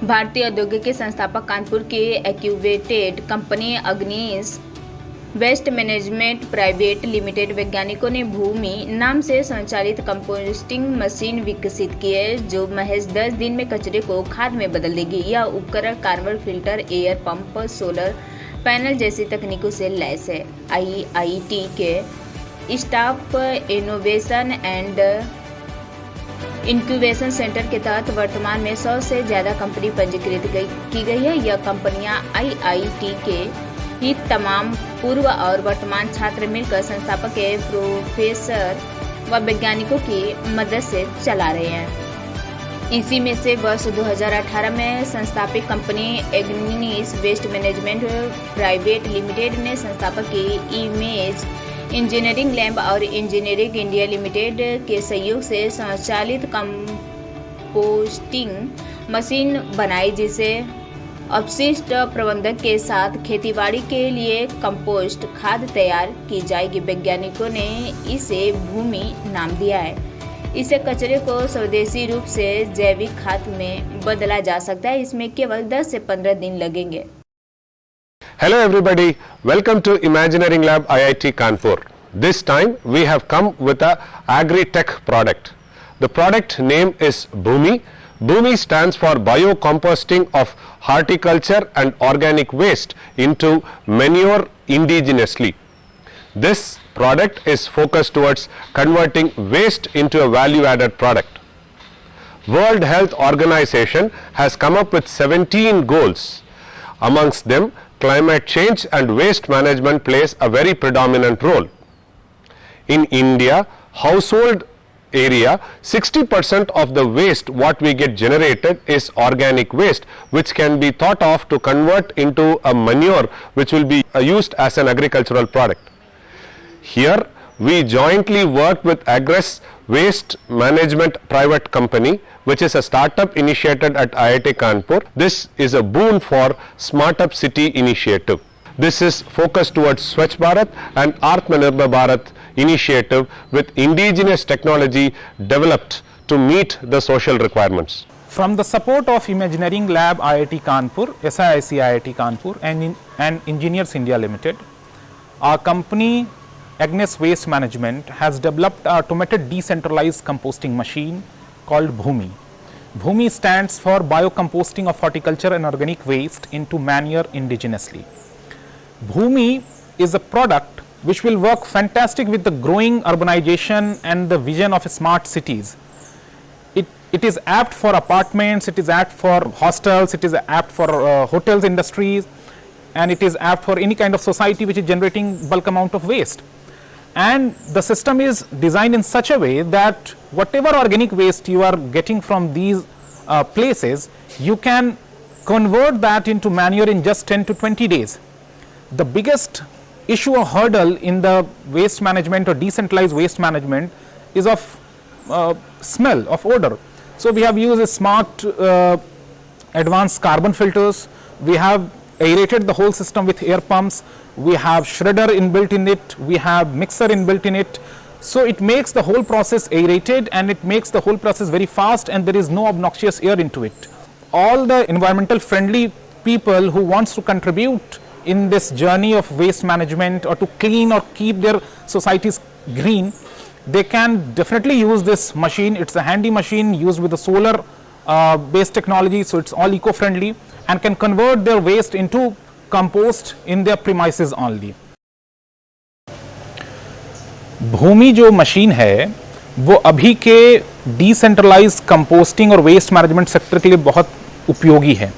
भारतीय औद्योगिकी संस्थापक कानपुर की एक्यूवेटेड कंपनी अग्निश वेस्ट मैनेजमेंट प्राइवेट लिमिटेड वैज्ञानिकों ने भूमि नाम से संचालित कंपोस्टिंग मशीन विकसित की है, जो महज 10 दिन में कचरे को खाद में बदल देगी। यह उपकरण carbon filter, air pump, solar panel जैसी तकनीकों से लैस है। IIT के staff innovation and incubation centre के तहत वर्तमान में 100 से ज़्यादा कंपनी पंजीकृत की गई है। यह कंपनियां IIT के ही तमाम पूर्व और वर्तमान छात्र मिलकर संस्थापक के प्रोफेसर व वैज्ञानिकों की मदद से चला रहे हैं। इसी में से वर्ष 2018 में संस्थापित कंपनी अग्निश वेस्ट मैनेजमेंट प्राइवेट लिमिटेड ने संस्थापक की इमेज इंजीनियरिंग लैब और इंजीनियरिंग इंडिया लिमिटेड के सहयोग से संचालित कंपोस्टिंग मशीन बनाई, जिसे अपशिष्ट प्रबंधन के साथ खेतीबाड़ी के लिए कंपोस्ट खाद तैयार की जाएगी। वैज्ञानिकों ने इसे भूमि नाम दिया है। इसे कचरे को स्वदेशी रूप से जैविक खाद में बदला जा सकता है। इसमें केवल 10 से 15 दिन लगेंगे। Hello everybody, welcome to Imagineering Lab IIT Kanpur. This time we have come with a agri-tech product. The product name is Bhumi. Bhumi stands for biocomposting of horticulture and organic waste into manure indigenously. This product is focused towards converting waste into a value-added product. World Health Organization has come up with 17 goals. Amongst them, climate change and waste management plays a very predominant role. In India, household area, 60% of the waste what we get generated is organic waste, which can be thought of to convert into a manure which will be used as an agricultural product. Here we jointly worked with Agress Waste Management Private Company, which is a startup initiated at IIT Kanpur. This is a boon for Smartup City initiative. This is focused towards Swachh Bharat and Atmanirbhar Bharat initiative with indigenous technology developed to meet the social requirements. From the support of Imagineering Lab IIT Kanpur, SIIC IIT Kanpur and Engineers India Limited, our company Agnes Waste Management has developed an automated decentralized composting machine called Bhumi. Bhumi stands for biocomposting of horticulture and organic waste into manure indigenously. Bhumi is a product which will work fantastic with the growing urbanization and the vision of smart cities. It is apt for apartments, it is apt for hostels, it is apt for hotels industries, and it is apt for any kind of society which is generating bulk amount of waste. And the system is designed in such a way that whatever organic waste you are getting from these places, you can convert that into manure in just 10 to 20 days. The biggest issue or hurdle in the waste management or decentralized waste management is of smell, of odor. So we have used smart advanced carbon filters. We have aerated the whole system with air pumps. We have shredder inbuilt in it, we have mixer inbuilt in it. So it makes the whole process aerated and it makes the whole process very fast, and there is no obnoxious air into it. All the environmental friendly people who wants to contribute in this journey of waste management or to clean or keep their societies green, they can definitely use this machine. It's a handy machine used with the solar based technology, so it's all eco-friendly and can convert their waste into compost in their premises only. भूमि जो machine है वो अभी के decentralised composting और waste management sector के लिए बहुत उपयोगी है।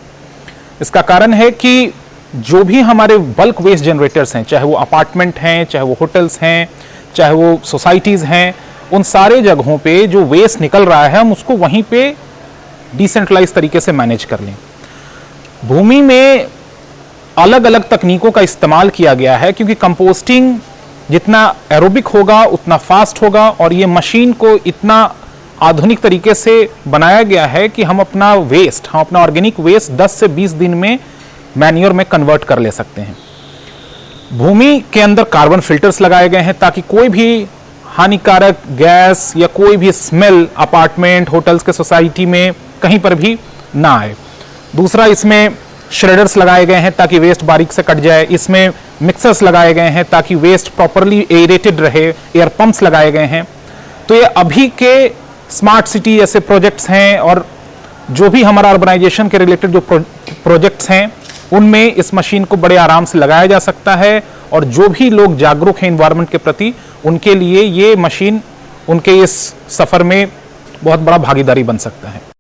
इसका कारण है कि जो भी हमारे बल्क वेस्ट जनरेटर्स हैं, चाहे वो अपार्टमेंट हैं, चाहे वो होटल्स हैं, चाहे वो सोसाइटीज़ हैं, उन सारे जगहों पे जो वेस्ट निकल रहा है हम उसको वहीं पे डिसेंट्रलाइज तरीके से मैनेज कर लें। भूमि में अलग अलग तकनीकों का इस्तेमाल किया गया है, क्योंकि कंपोस्टिंग जितना एरोबिक होगा उतना फास्ट होगा, और ये मशीन को इतना आधुनिक तरीके से बनाया गया है कि हम अपना ऑर्गेनिक वेस्ट 10 से 20 दिन में मैन्योर में कन्वर्ट कर ले सकते हैं। भूमि के अंदर कार्बन फिल्टर्स लगाए गए हैं ताकि कोई भी हानिकारक गैस या कोई भी स्मेल अपार्टमेंट, होटल्स के सोसाइटी में कहीं पर भी ना आए। दूसरा, इसमें श्रेडर्स लगाए गए हैं ताकि वेस्ट बारीक से कट जाए। इसमें मिक्सर्स लगाए गए हैं ताकि वेस्ट प्रॉपरली एरेटेड रहे। एयर पंप्स लगाए गए हैं। तो ये अभी के स्मार्ट सिटी ऐसे प्रोजेक्ट्स हैं, और जो भी हमारा अर्बनाइजेशन के रिलेटेड जो प्रोजेक्ट्स हैं उनमें इस मशीन को बड़े आराम से लगाया जा सकता है। और जो भी लोग जागरूक हैं एनवायरनमेंट के प्रति, उनके लिए ये मशीन उनके इस सफर में बहुत बड़ा भागीदारी बन सकता है।